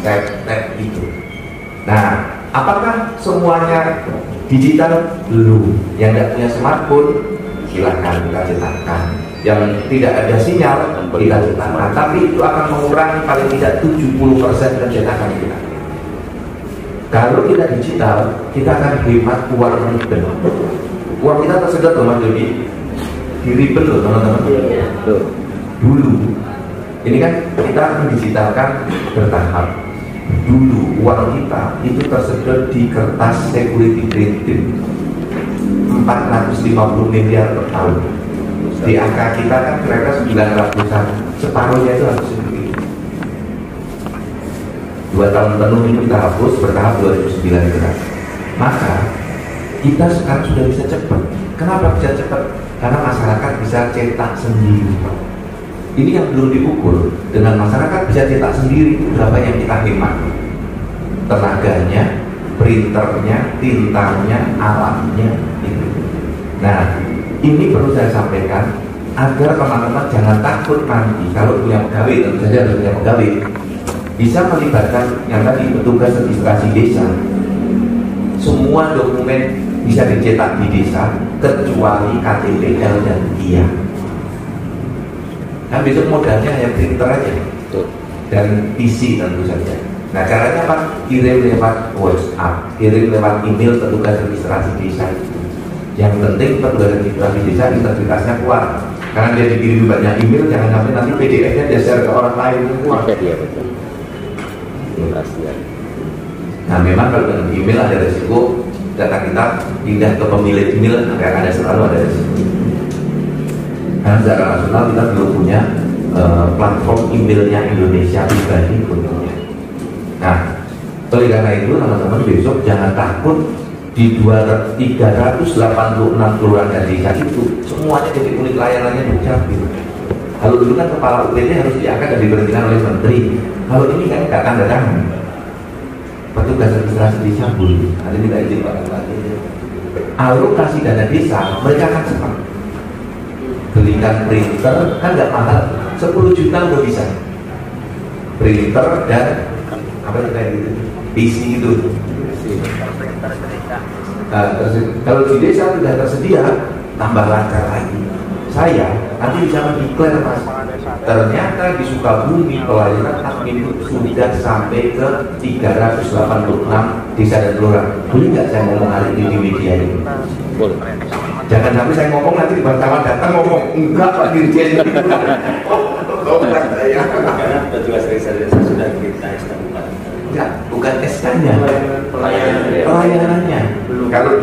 tab itu. Nah, apakah semuanya digital? Belum. Yang tidak punya smartphone, silahkan kita cetakkan. Yang tidak ada sinyal, kita cetakkan. Tapi itu akan mengurangi paling tidak 70% pencetakan kita. Kalau kita digital, kita akan hemat uang ribbon. Uang kita tersedot loh Mas Dodi, di ribbon loh teman-teman. Dulu, ini kan kita mendigitalkan bertahap. Dulu uang kita itu tersedot di kertas security printing 450 miliar per tahun. Di angka kita kan kira-kira 900-an, separuhnya itu harus seperti itu. 2 tahun penuh itu kita hapus, bertahap 2009 itu. Maka kita sekarang sudah bisa cepat. Kenapa bisa cepat? Karena masyarakat bisa cetak sendiri. Ini yang belum diukur. Dengan masyarakat bisa cetak sendiri, berapa yang kita hemat? Tenaganya, printernya, tintanya, alatnya itu. Nah, ini perlu saya sampaikan agar teman-teman jangan takut nanti kalau punya pegawai, tentu saja harus punya pegawai, bisa melibatkan yang tadi petugas registrasi desa. Semua dokumen bisa dicetak di desa kecuali KTP L dan IA. Nah, besok modalnya hanya printer aja dan PC tentu saja. Nah, caranya apa? Kirim lewat WhatsApp, kirim lewat email petugas registrasi desa itu. Yang penting petugas registrasi desa integritasnya kuat. Karena dia dikirim banyak email, jangan sampai nanti PDF-nya dia share ke orang lain semua. Iya, betul. Nah, memang kalau dengan email ada resiko data kita pindah ke pemilik email, yang ada selalu ada resiko. Karena secara nasional kita belum punya platform emailnya Indonesia pribadi tentunya. Nah, oleh karena itu teman-teman besok jangan takut di 386 kelurahan dan desa itu semuanya jadi unit layanannya dukcapil. Kalau dulu kan kepala UPT harus diangkat dan diberhentikan oleh menteri. Kalau ini kan nggak tanda tangan. Petugas registrasi desa boleh. Nanti minta izin Pak Bupati. Alokasi dana desa mereka akan cepat. Belikan printer kan nggak mahal, 10 juta udah bisa. Printer dan apa itu kayak gitu, PC itu. Nah, kalau di desa sudah tersedia, tambah lancar lagi. Saya nanti bisa mendeklar Mas. Ternyata di Sukabumi pelayanan admin sudah sampai ke 386 desa dan kelurahan. Boleh nggak saya ngomong hari ini di media ini? Boleh. Jangan sampai saya ngomong nanti di wartawan datang ngomong enggak Pak Dirjen itu. Petugas registrasi sudah kita SK bukan? Enggak, bukan SK-nya, pelayanannya. Kalau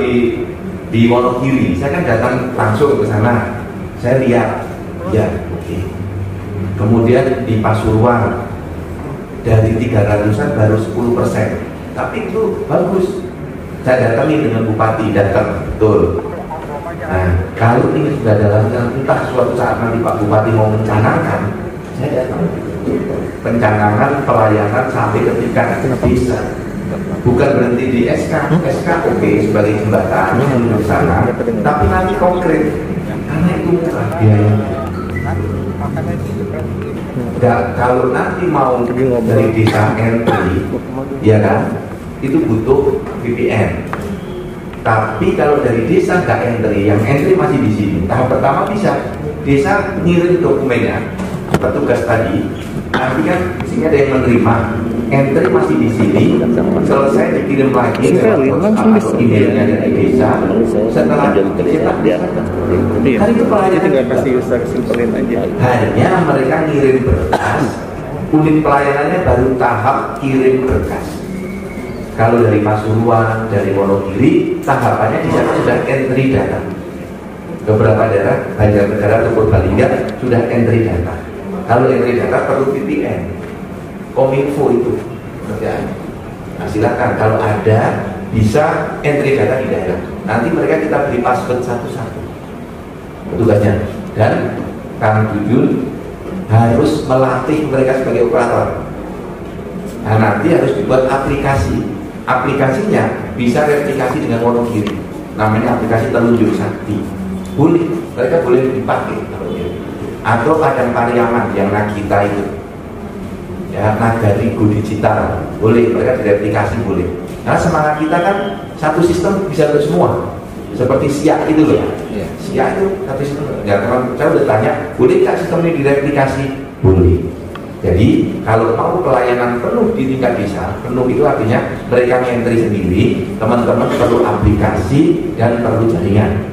di Wonogiri, saya kan datang langsung ke sana, saya lihat, ya oke. Kemudian di Pasuruan dari 300-an baru 10%, tapi itu bagus. Saya datangi dengan bupati, datang betul. Nah, kalau ini sudah dalam entah suatu saat nanti Pak Bupati mau mencanangkan, saya datang. Pencanangan pelayanan sampai ke tingkat desa, bukan berhenti di SK. SK oke sebagai jembatan menuju sana, tapi nanti konkret karena itu murah biayanya. Kalau nanti mau dari desa entry, ya kan, itu butuh VPN. Tapi kalau dari desa nggak entry, yang entry masih di sini. Tahap pertama bisa desa ngirim dokumennya, petugas tadi, nanti kan di sini ada yang menerima, entry masih di sini, selesai dikirim lagi langsung atau emailnya dari desa. Setelah cetak hari itu pelayanan tinggal kasih user simpelin aja. Hanya mereka ngirim berkas, unit pelayanannya baru tahap kirim berkas. Kalau dari Pasuruan, dari Wonogiri, tahapannya di sana sudah entry data. Beberapa daerah, Banjarnegara atau Purbalingga sudah entry data. Kalau entry data perlu VPN, Kominfo itu kerjaan. Nah, silakan kalau ada bisa entry data di daerah. Nanti mereka kita beri password satu-satu tugasnya. Dan Kang Jujun harus melatih mereka sebagai operator. Nah, nanti harus dibuat aplikasi. Aplikasinya bisa replikasi dengan Wonogiri. Namanya aplikasi Telunjuk Sakti. Boleh, mereka boleh dipakai. Atau Padang Pariaman yang Nagita itu. ya Nagari Go Digital boleh, mereka direplikasi boleh. Karena semangat kita kan satu sistem bisa untuk semua, seperti SIA itu loh. SIA itu satu sistem. Ya kalau saya udah tanya, boleh nggak sistem ini direplikasi? Boleh. Jadi kalau mau pelayanan penuh di tingkat desa, penuh itu artinya mereka ngentri sendiri, teman-teman perlu aplikasi dan perlu jaringan.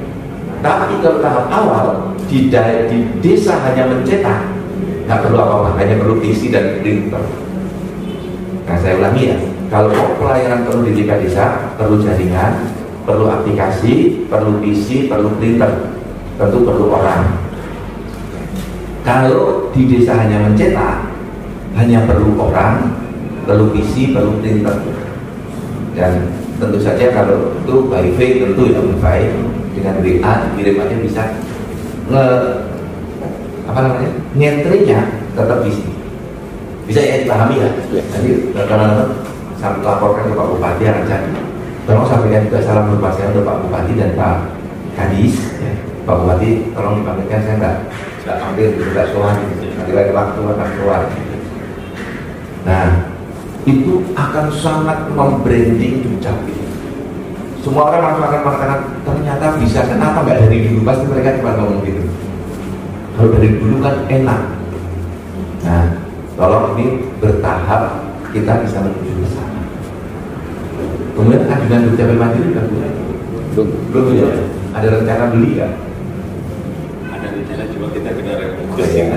Tapi kalau tahap awal di desa hanya mencetak, nggak perlu apa-apa, hanya perlu PC dan printer. Nah saya ulangi ya, kalau mau pelayanan penuh di tingkat desa, perlu jaringan, perlu aplikasi, perlu PC, perlu printer, tentu perlu orang. Kalau di desa hanya mencetak, hanya perlu orang, perlu PC, perlu printer. Dan tentu saja kalau itu by phone tentu ya by dengan WA dikirim aja bisa ngentrinya tetap bisa ya dipahami ya. Jadi teman-teman saya laporkan ke Pak Bupati yang aja, tolong sampaikan juga salam hormat saya untuk Pak Bupati dan Pak Kadis ya. Pak Bupati tolong dipanggilkan, saya nggak ambil tidak soal nanti lain waktu akan keluar. Nah, itu akan sangat membranding Dukcapil. Semua orang langsung akan mengatakan ternyata bisa, kenapa nggak dari dulu? Pasti mereka cuma ngomong gitu. Kalau dari dulu kan enak. Nah, tolong ini bertahap kita bisa menuju ke sana. Kemudian ajudan Dukcapil Mandiri kan belum ya? Ada rencana beli kan? Ada rencana, coba kita rekomendasi.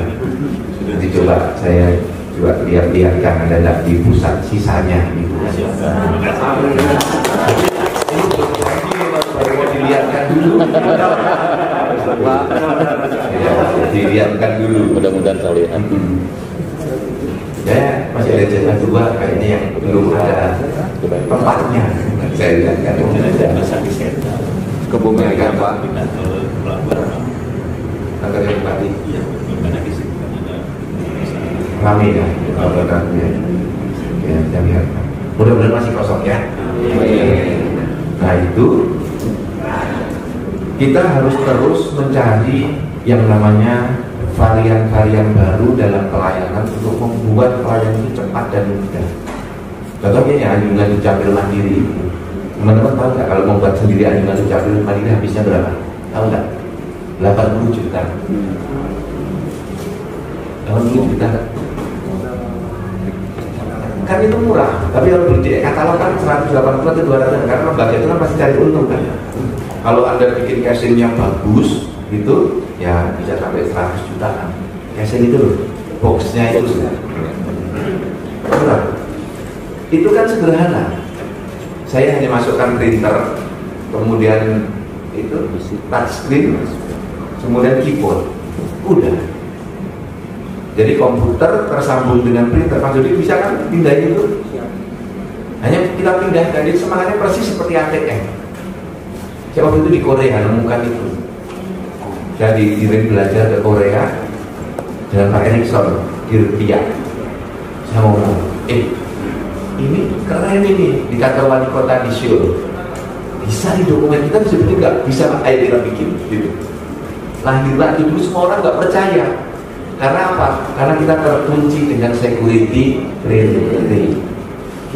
Sudah dicoba saya juga lihat-lihatkan ada nggak di pusat sisanya gitu. Baru dilihatkan dulu. Ya, dilihatkan dulu. Mudah-mudahan terlihat. Ya masih ada jatah dua kayaknya yang belum ada tempatnya. Saya lihatkan. Ke bumi aja Pak. Agar yang tadi. Iya, karena di situ kan ada Rame ya, ya lihat. Mudah-mudahan masih kosong ya. Nah itu kita harus terus mencari yang namanya varian-varian baru dalam pelayanan untuk membuat pelayanan itu cepat dan mudah. Contohnya ya anjungan Dukcapil Mandiri. Teman-teman tahu nggak kalau membuat sendiri anjungan Dukcapil Mandiri habisnya berapa? Tahu nggak? 80 juta. 80 juta. Kan itu murah, tapi kalau beli di katalog kan 180 atau 200, karena lembaga itu kan pasti cari untung kan. Kalau Anda bikin casing yang bagus gitu, ya bisa sampai 100 jutaan. Casing itu loh, boxnya itu murah. Itu kan sederhana. Saya hanya masukkan printer, kemudian itu touchscreen, kemudian keyboard, udah. Jadi komputer tersambung dengan printer, Pak Jody bisa kan pindahin itu? Hanya kita pindahkan, jadi semangatnya persis seperti ATM. Saya waktu itu di Korea nemukan itu. Saya dikirim belajar ke Korea dengan Pak Erickson di Rupiah. Saya ngomong, ini keren ini di kantor wali kota di Seoul. Bisa di dokumen kita bisa bikin nggak? Bisa Pak, ayo kita bikin gitu. Lahir lagi dulu semua orang nggak percaya. Karena apa? Karena kita terkunci dengan security printing.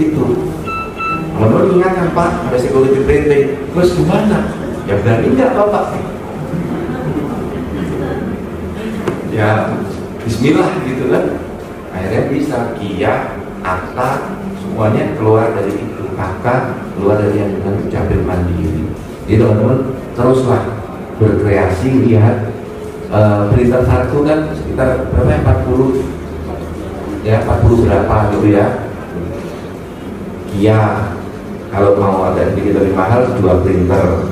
Itu. Teman-teman ingat kan Pak, ada security printing. Terus gimana? Ya berani nggak Bapak? Ya Bismillah gitu kan. Akhirnya bisa Kia, Akta, semuanya keluar dari itu. Kakak keluar dari yang dengan Dukcapil Mandiri. Jadi teman-teman teruslah berkreasi, lihat. Printer satu kan sekitar berapa ya, 40 ya, 40 berapa gitu ya. Kia kalau mau ada sedikit lebih mahal 2 printer,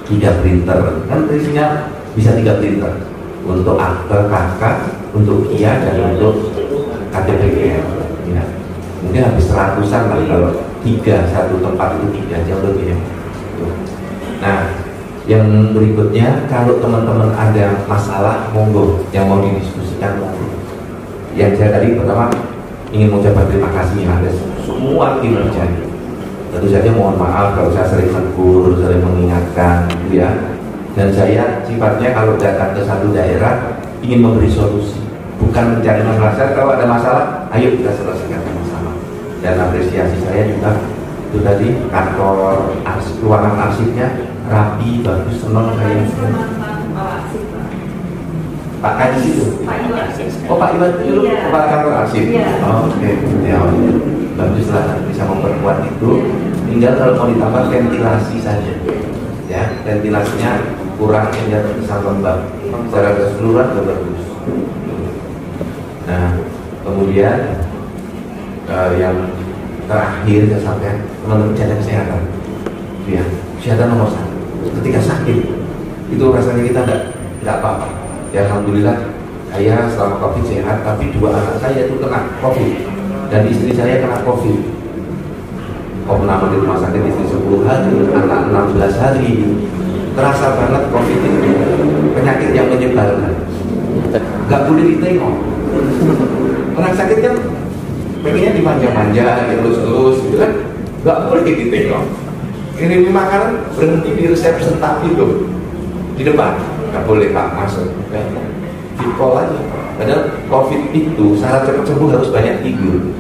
3 printer kan isinya bisa 3 printer untuk akte kakak, untuk Kia dan untuk KTPGL ya. Mungkin habis 100-an lah kalau 3 satu tempat itu 3 jauh lebih ya. Nah yang berikutnya, kalau teman-teman ada masalah, monggo yang mau didiskusikan monggo. Yang saya tadi pertama ingin mengucapkan terima kasih ada semua tim kerja. Tentu saja mohon maaf kalau saya sering menegur, sering mengingatkan, gitu ya. Dan saya sifatnya kalau datang ke satu daerah ingin memberi solusi, bukan mencari masalah. Saya kalau ada masalah ayo kita selesaikan sama-sama. Dan apresiasi saya juga itu tadi kantor ruangan arsipnya rapi, bagus, senang saya. Pak Kadis itu? Oh Pak Iwan itu kepala kantor arsip? Oke. Ya, baguslah bisa memperkuat itu. Tinggal kalau mau ditambah ventilasi saja, ya ventilasinya kurang ya bisa lembab. Secara keseluruhan sudah bagus. Nah, kemudian yang terakhir saya sampaikan teman-teman jaga kesehatan. Ya, kesehatan nomor 1. Ketika sakit itu rasanya kita tidak apa-apa. Ya alhamdulillah saya selama COVID sehat, tapi 2 anak saya itu kena COVID dan istri saya kena COVID. Opname di rumah sakit istri 10 hari, anak 16 hari. Terasa banget COVID itu penyakit yang menyebalkan. Gak boleh ditengok. Orang sakit kan pengennya dimanja-manja, dilus-lus gitu kan. Gak boleh ditengok. Ini makanan berhenti di resepsi itu di depan. Gak boleh Pak masuk. Di call aja. Padahal COVID itu syarat cepat sembuh harus banyak tidur,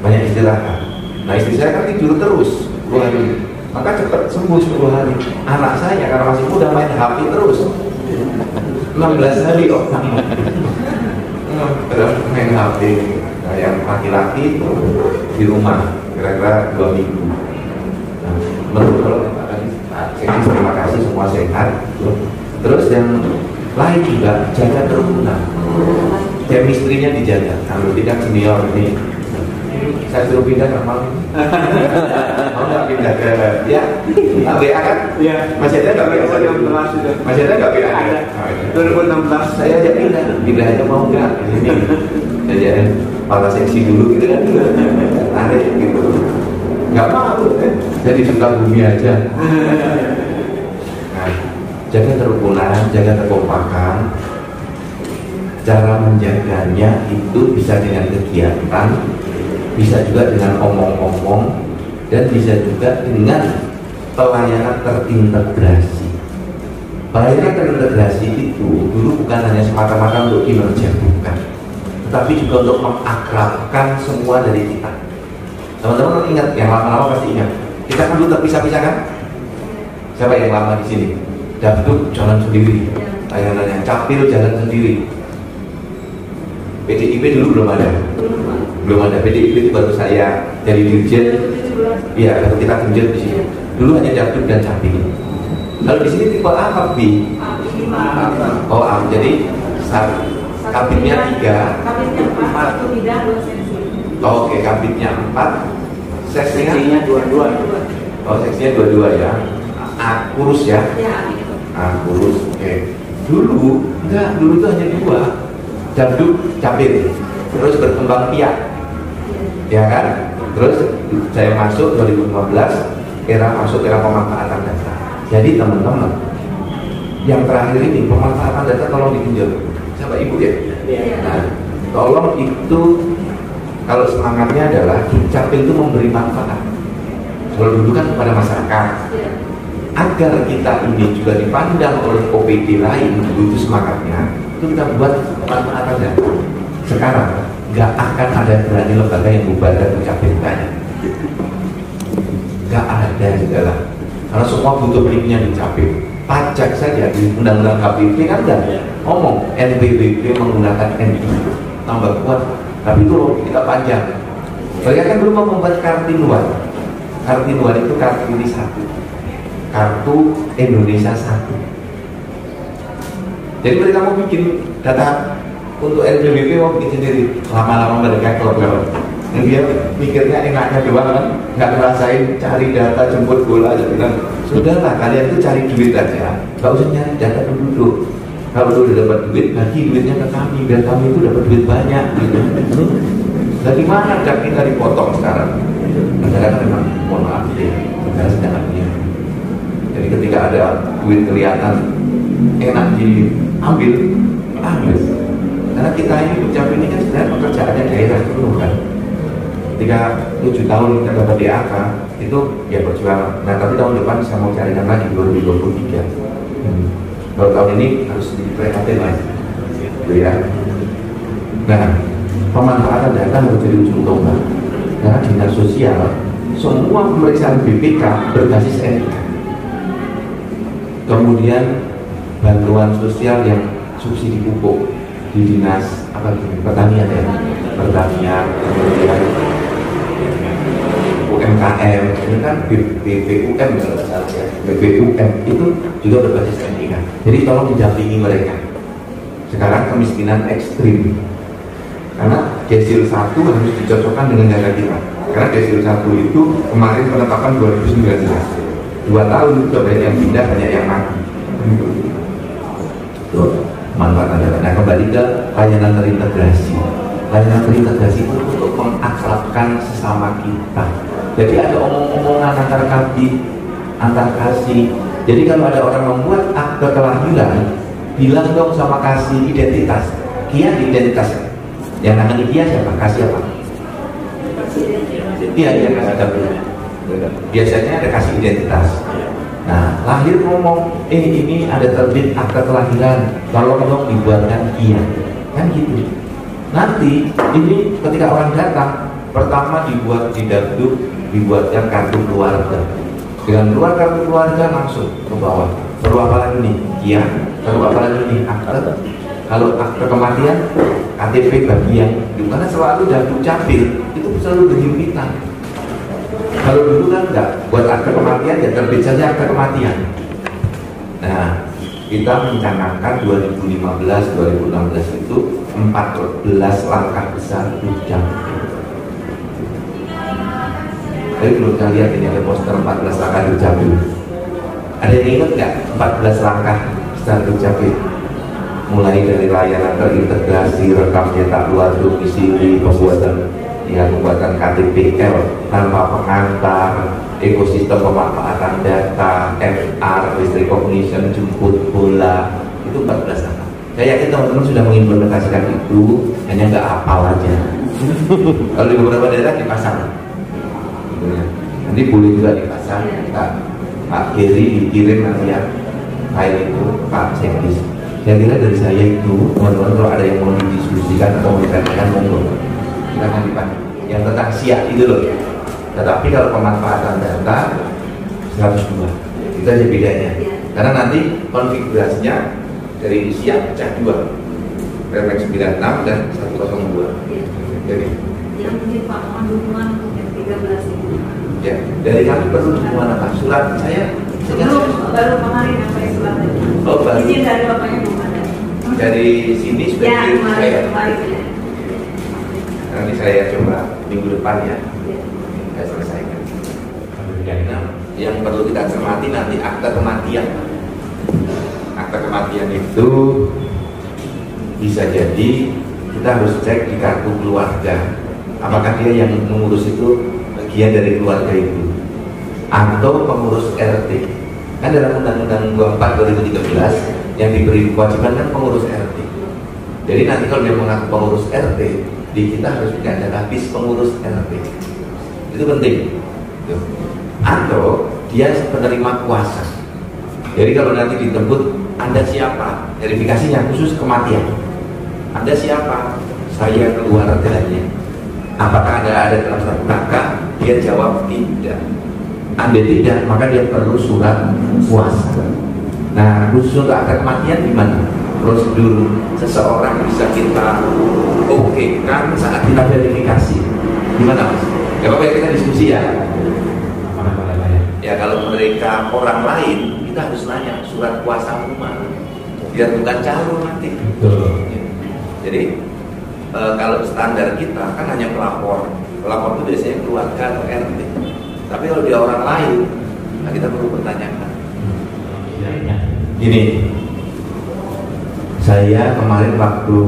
banyak istirahat. Nah istri saya kan tidur terus 10 hari, maka cepat sembuh 10 hari. Anak saya karena masih muda main HP terus 16 hari kok. Terus main HP. Nah, yang laki-laki itu di rumah kira-kira 2 minggu. Nah, menurut kalau saya terima kasih semua sehat. Terus yang lain juga jaga kerukunan. Chemistry-nya dijaga. Kalau tidak senior ini saya suruh pindah ke mau nggak pindah ke ya WA kan? Iya. Masih ada nggak WA? Masih ada nggak WA? Ada. 2016 saya aja pindah aja mau nggak? Ini jadi malah seksi dulu gitu kan? Tarik gitu. Nggak mau kan? Jadi suka bumi aja. Nah, jaga kerukunan, jaga kekompakan. Cara menjaganya itu bisa dengan kegiatan, bisa juga dengan omong-omong, dan bisa juga dengan pelayanan terintegrasi. Pelayanan terintegrasi itu dulu bukan hanya semata-mata untuk kinerja, bukan, tetapi juga untuk mengakrabkan semua dari kita. Teman-teman ingat, yang lama-lama pasti ingat, kita kan dulu terpisah-pisah kan? Siapa yang lama di sini? Dapduk jalan sendiri, layanannya Capil jalan sendiri. PDIP dulu belum ada. PDIP itu baru saya jadi dirjen. Iya, baru kita genjot di sini. Dulu hanya Dapduk dan Capil. Kalau di sini tipe apa, Bi? Oh, jadi kabinnya 3. Kabinnya 4, 1 bidang 2 seksi. Oke, kabinnya 4, seksinya 22. Oh, seksinya 22 ya. Kurus ya? Ya. Kurus. Oke. Dulu itu hanya 2. Dapduk, Capil, terus berkembang piak, ya kan? Terus saya masuk 2015, era pemanfaatan data. Jadi teman-teman, yang terakhir ini pemanfaatan data tolong ditinjau. Siapa ibu ya? Nah, tolong itu kalau semangatnya adalah Capil itu memberi manfaat. Kalau dulu kan kepada masyarakat, agar kita ini juga dipandang oleh OPD lain, itu semangatnya. Itu kita buat manfaat aja. Sekarang nggak akan ada berani lembaga yang bubarkan Capilnya. Nggak ada juga lah. Karena semua butuh linknya di Capil. Pajak saja di undang-undang KPP kan udah ngomong NPWP menggunakan NI tambah kuat. Tapi itu loh kita panjang. Mereka kan dulu mau membuat Kartinuan. Kartinuan itu Kartini 1. Kartu Indonesia 1. Jadi mereka mau bikin data untuk NPWP mau bikin sendiri. Lama-lama mereka keluar. Dan dia mikirnya enaknya doang kan, nggak ngerasain cari data jemput bola aja bilang, sudahlah kalian tuh cari duit aja, nggak usah nyari data penduduk. Kalau udah dapat duit, bagi duitnya ke kami biar kami itu dapat duit banyak. Gitu. Dari mana dak kita dipotong sekarang? Negara kan memang mohon maaf ya, negara sedang punya. Jadi ketika ada duit kelihatan enak diambil. Karena kita ini ucap ini kan sebenarnya pekerjaannya daerah penuh kan. Ketika 7 tahun kita dapat DAK itu ya perjuangan. Nah tapi tahun depan saya mau carikan lagi 2023. Kalau tahun ini harus diperhatikan lagi, gitu ya. Nah pemanfaatan data harus jadi ujung tombak. Karena dinas sosial semua pemeriksaan BPK berbasis NIK. Kemudian bantuan sosial yang subsidi pupuk di dinas pertanian ya, pertanian, kemudian UMKM, ini kan BPUM kalau tidak salah ya, BPUM itu juga berbasis NIK. Jadi tolong didampingi mereka. Sekarang kemiskinan ekstrim, karena desil 1 harus dicocokkan dengan data kita. Karena desil 1 itu kemarin penetapan 2019, 2 tahun sudah banyak yang pindah, banyak yang mati. Tuh, manfaat data. Nah, kembali ke layanan terintegrasi. Layanan terintegrasi itu untuk mengakrabkan sesama kita. Jadi ada omong-omongan antar kabit, antar kasih. Jadi kalau ada orang membuat akte kelahiran, bilang dong sama kasih identitas. Kia identitas. Yang namanya Kia siapa? Kasih apa? Iya, kasih kabel. Biasanya ada kasih identitas. Nah, lahir ngomong, ini ada terbit akte kelahiran, tolong dong dibuatkan Kia. Kan gitu. Nanti ini ketika orang datang, pertama dibuat di dapduk, dibuatkan kartu keluarga. Dengan keluar kartu keluarga langsung ke bawah. Perlu apa lagi nih? Kia. Perlu apa lagi nih? Akte. Kalau akte kematian, KTP bagian. Karena selalu dapduk capil itu selalu berhimpitan. Kalau dulu kan enggak, buat akte kematian ya terbit saja akte kematian. Nah, kita mencanangkan 2015-2016 itu 14 langkah besar Dukcapil. Tapi belum kita lihat ini ada poster 14 langkah Dukcapil. Ada yang ingat nggak 14 langkah besar Dukcapil? Mulai dari layanan terintegrasi, rekam cetak luar domisili, pembuatan KTPL tanpa pengantar, ekosistem pemanfaatan data, FR, face recognition, jemput bola, itu 14 langkah. Saya yakin teman-teman sudah mengimplementasikan itu, hanya nggak hafal aja. Kalau di beberapa daerah dipasang. Nanti boleh juga dipasang. Pak Geri dikirim nanti ya file itu Pak Sekdis. Saya kira dari saya itu, teman-teman kalau ada yang mau didiskusikan atau mau ditanyakan monggo. Silakan dipanggil. Yang tentang siap itu loh. Tetapi kalau pemanfaatan data 102, itu aja bedanya. Karena nanti konfigurasinya dari usia pecah 2, refleks 96 dan 102. Jadi yang mungkin Pak dukungan untuk yang 13 itu. Ya, dari kami perlu dukungan apa? Surat saya baru kemarin apa yang surat itu? Oh, baru. Izin dari bapaknya belum ada. Dari sini sudah Ya, kirim saya. kemarin ya. Nanti saya coba minggu depan ya. Saya selesaikan. Nah, yang perlu kita cermati nanti akte kematian. Akte kematian itu bisa jadi kita harus cek di kartu keluarga. Apakah dia yang mengurus itu bagian dari keluarga itu atau pengurus RT? Kan dalam Undang-Undang 24 2013 yang diberi kewajiban kan pengurus RT. Jadi nanti kalau dia mengaku pengurus RT, di kita harus punya database pengurus RT. Itu penting. Atau dia penerima kuasa. Jadi kalau nanti ditebut Anda siapa? Verifikasinya khusus kematian. Anda siapa? Saya keluarganya. Apakah Anda ada dalam satu kakak? Dia jawab tidak. Anda tidak, maka dia perlu surat kuasa. Nah, khusus untuk akte kematian gimana? Prosedur seseorang bisa kita oke kan saat kita verifikasi. Gimana Mas? Gak apa-apa ya, kita diskusi ya. Ya kalau mereka orang lain, kita harus nanya surat kuasa mana? Biar bukan calon nanti. Jadi kalau standar kita kan hanya pelapor. Pelapor itu biasanya keluarga atau RT. Tapi kalau dia orang lain, nah kita perlu pertanyakan. Gini, saya kemarin waktu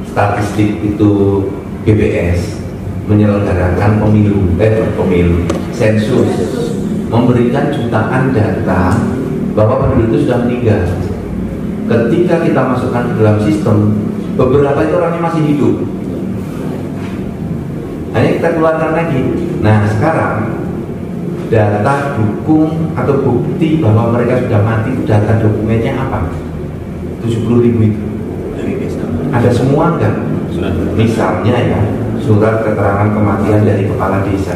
statistik itu BPS menyelenggarakan pemilu, sensus, memberikan jutaan data bahwa penduduk itu sudah meninggal. Ketika kita masukkan ke dalam sistem, beberapa itu orangnya masih hidup. Hanya kita keluarkan lagi. Nah sekarang data dukung atau bukti bahwa mereka sudah mati, data dokumennya apa? 70.000 itu. Ada semua enggak? Misalnya ya, surat keterangan kematian dari kepala desa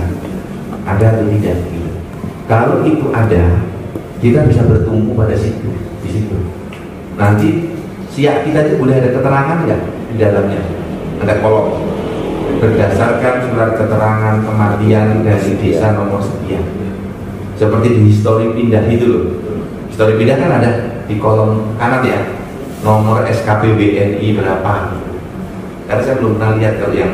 ada atau tidak? Kalau itu ada, kita bisa bertumpu pada situ, di situ. Nanti siap kita itu boleh ada keterangan nggak di dalamnya? Ada kolom berdasarkan surat keterangan kematian dari desa nomor sekian. Seperti di histori pindah itu loh. Histori pindah kan ada di kolom kanan ya, nomor SKP WNI berapa. Karena saya belum pernah lihat kalau yang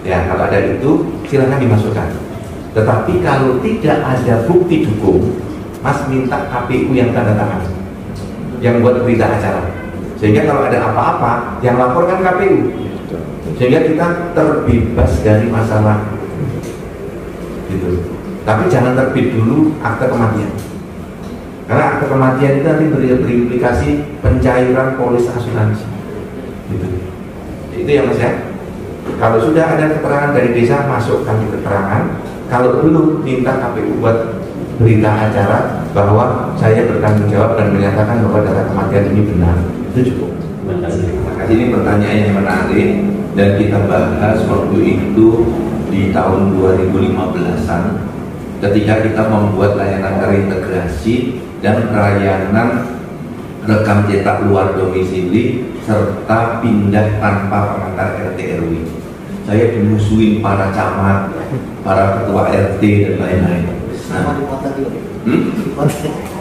ya, kalau ada itu silakan dimasukkan. Tetapi kalau tidak ada bukti dukung, Mas minta KPU yang tanda tangan, yang buat berita acara. Sehingga kalau ada apa-apa, yang laporkan KPU. Sehingga kita terbebas dari masalah gitu. Tapi jangan terbit dulu akte kematian, karena akte kematian itu nanti berimplikasi pencairan polis asuransi gitu. Itu yang Mas ya. Kalau sudah ada keterangan dari desa, masukkan di keterangan. Kalau belum, minta KPU buat berita acara bahwa saya bertanggung jawab dan menyatakan bahwa data kematian ini benar. Itu cukup. Terima kasih. Ini pertanyaan yang menarik dan kita bahas waktu itu di tahun 2015an ketika kita membuat layanan terintegrasi dan layanan rekam cetak luar domisili serta pindah tanpa pengantar RT RW. Saya dimusuhin para camat, para ketua RT dan lain-lain. Nah,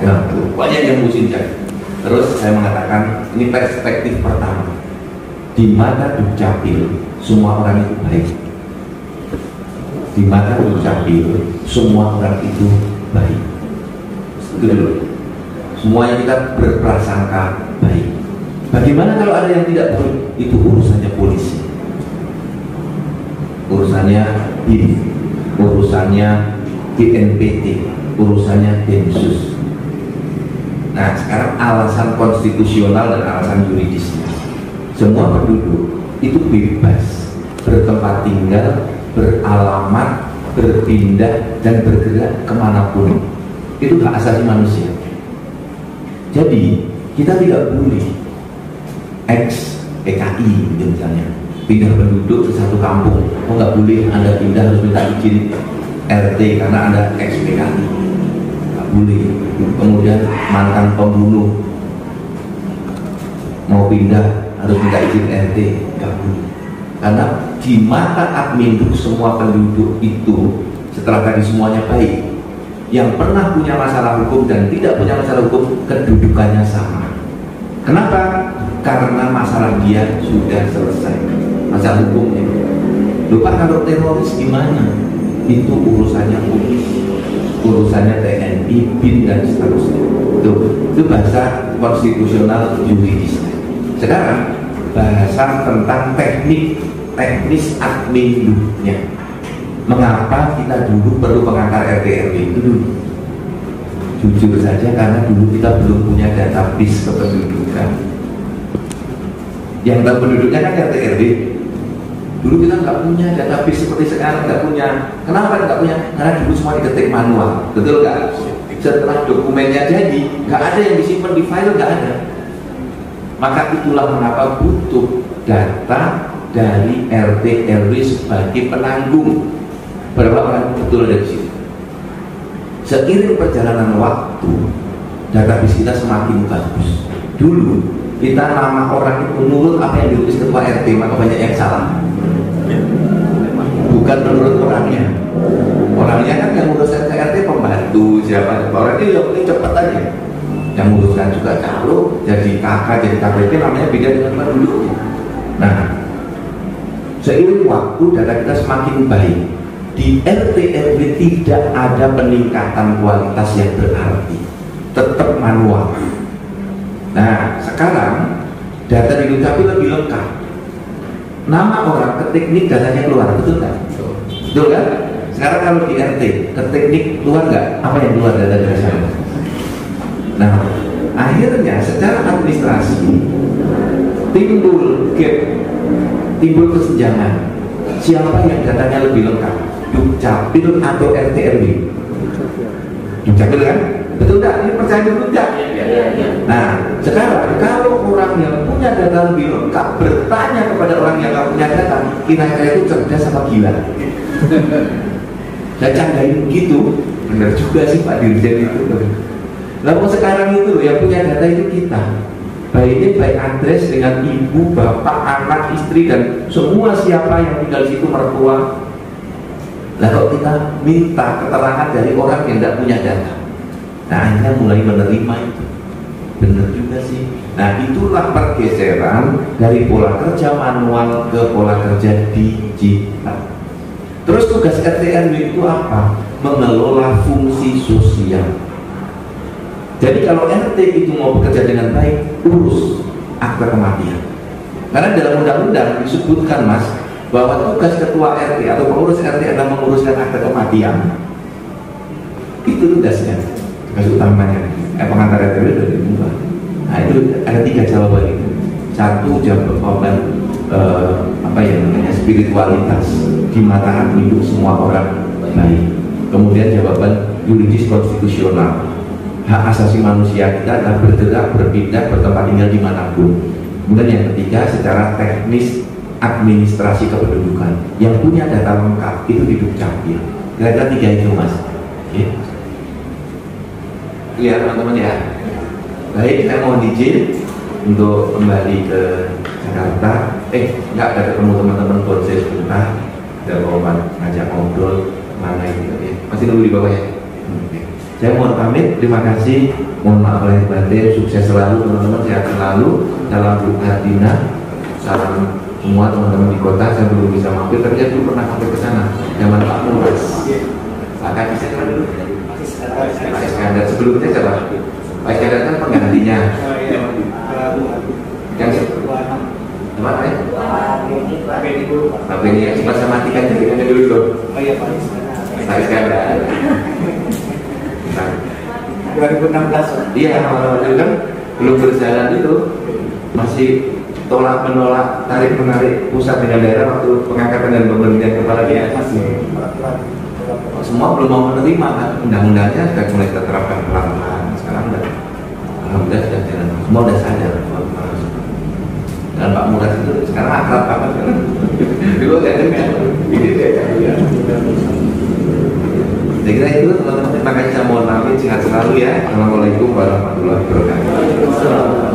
ya, banyak yang musuhin saya. Terus saya mengatakan ini perspektif pertama. Di mata Dukcapil semua orang itu baik. Di mata Dukcapil semua orang itu baik. Itu dulu. Semuanya kita berprasangka baik. Bagaimana kalau ada yang tidak baik? Itu urusannya polisi, urusannya BIN, urusannya BNPT, urusannya Densus. Nah, sekarang alasan konstitusional dan alasan yuridisnya, semua penduduk itu bebas bertempat tinggal, beralamat, berpindah dan bergerak kemanapun. Itu hak asasi manusia. Jadi kita tidak boleh ex PKI gitu misalnya pindah penduduk ke satu kampung. Oh nggak boleh, Anda pindah harus minta izin RT karena Anda ex PKI. Nggak boleh. Kemudian mantan pembunuh mau pindah harus minta izin RT. Nggak boleh. Karena di mata admin semua penduduk itu setelah tadi semuanya baik, yang pernah punya masalah hukum dan tidak punya masalah hukum kedudukannya sama. Kenapa? Karena masalah dia sudah selesai, masalah hukumnya. Lupa kalau teroris gimana? Itu urusannya polisi, urusannya TNI, BIN dan seterusnya. Itu bahasa konstitusional yuridis. Sekarang bahasa tentang teknis adminnya. Mengapa kita dulu perlu pengantar RT RW itu dulu? Jujur saja karena dulu kita belum punya database kependudukan. Yang tahu penduduknya kan RT RW. Dulu kita nggak punya database seperti sekarang, nggak punya. Kenapa nggak punya? Karena dulu semua diketik manual, betul nggak? Setelah dokumennya jadi, nggak ada yang disimpan di file, nggak ada. Maka itulah mengapa butuh data dari RT RW sebagai penanggung. Berapa orang betul ada di situ. Seiring perjalanan waktu, database kita semakin bagus. Dulu kita nama orang itu menurut apa yang ditulis ketua RT, maka banyak yang salah. Bukan menurut orangnya. Orangnya kan yang ngurus RT pembantu siapa? Orang itu yang penting cepat aja. Yang nguruskan juga calo, jadi kakak, jadi KPP namanya beda dengan penduduknya. Nah, seiring waktu data kita semakin baik. Di RT RW tidak ada peningkatan kualitas yang berarti, tetap manual. Nah, sekarang data di Dukcapil lebih lengkap. Nama orang ke teknik datanya keluar, betul kan? Betul kan? Sekarang kalau di RT ke teknik keluar nggak? Apa yang keluar data dari sana? Nah, akhirnya secara administrasi timbul gap, timbul kesenjangan. Siapa yang datanya lebih lengkap? Dukcapil atau RT RW? Dukcapil kan? Betul nggak? Ini percaya betul nggak? Nah, sekarang kalau orang yang punya data lebih lengkap bertanya kepada orang yang nggak punya data, kira-kira itu cerdas apa gila? Saya canggahin gitu, benar juga sih Pak Dirjen itu. Lalu sekarang itu yang punya data itu kita. Baiknya baik address dengan ibu, bapak, anak, istri dan semua siapa yang tinggal di situ, mertua. Nah kalau kita minta keterangan dari orang yang tidak punya data, nah akhirnya mulai menerima itu. Benar juga sih. Nah itulah pergeseran dari pola kerja manual ke pola kerja digital. Terus tugas RT RW itu apa? Mengelola fungsi sosial. Jadi kalau RT itu mau bekerja dengan baik, urus akte kematian. Karena dalam undang-undang disebutkan Mas, bahwa tugas ketua RT atau pengurus RT adalah menguruskan akte kematian. Itu tugasnya, tugas utamanya. Pengantar RT sudah diubah. Nah itu ada 3 jawaban itu. 1 jawaban spiritualitas di mata hidup semua orang baik. Kemudian jawaban yuridis konstitusional. Hak asasi manusia kita adalah bergerak, berpindah, bertempat tinggal dimanapun. Kemudian yang ketiga, secara teknis administrasi kependudukan. Yang punya data lengkap itu di Dukcapil. Kira-kira 3 itu Mas. Oke. Iya teman-teman ya. Baik, saya mohon izin untuk kembali ke Jakarta. Nggak ada ketemu teman-teman Bonse sebentar. Ada mau ngajak ngobrol mana itu ya. Masih nunggu di bawah ya. Saya mohon pamit, terima kasih, mohon maaf lahir batin, sukses selalu teman-teman, sehat selalu, salam Bu Hardina, salam semua teman-teman di kota. Saya belum bisa mampir, tapi saya dulu pernah mampir ke sana, zaman Pak Muras. Pak Kadi saya kenal dulu, Pak Iskandar sebelumnya siapa? Pak Iskandar kan penggantinya. Yang teman ya? Pak Beni yang sempat saya matikan jadikannya dulu loh. Pak Iskandar. 2016 iya, itu kan belum berjalan itu, masih tolak menolak, tarik menarik pusat dengan daerah waktu pengangkatan dan pemberhentian kepala daerah masih semua belum mau menerima kan, undang-undangnya sudah mulai terterapkan pelan-pelan. Sekarang udah alhamdulillah sudah jalan, semua udah sadar. Dan Pak Muras itu sekarang akrab banget kan, dulu saya dengar gitu ya. Saya kira itu teman-teman, terima kasih, saya mohon pamit, sehat selalu ya. Assalamualaikum warahmatullahi wabarakatuh.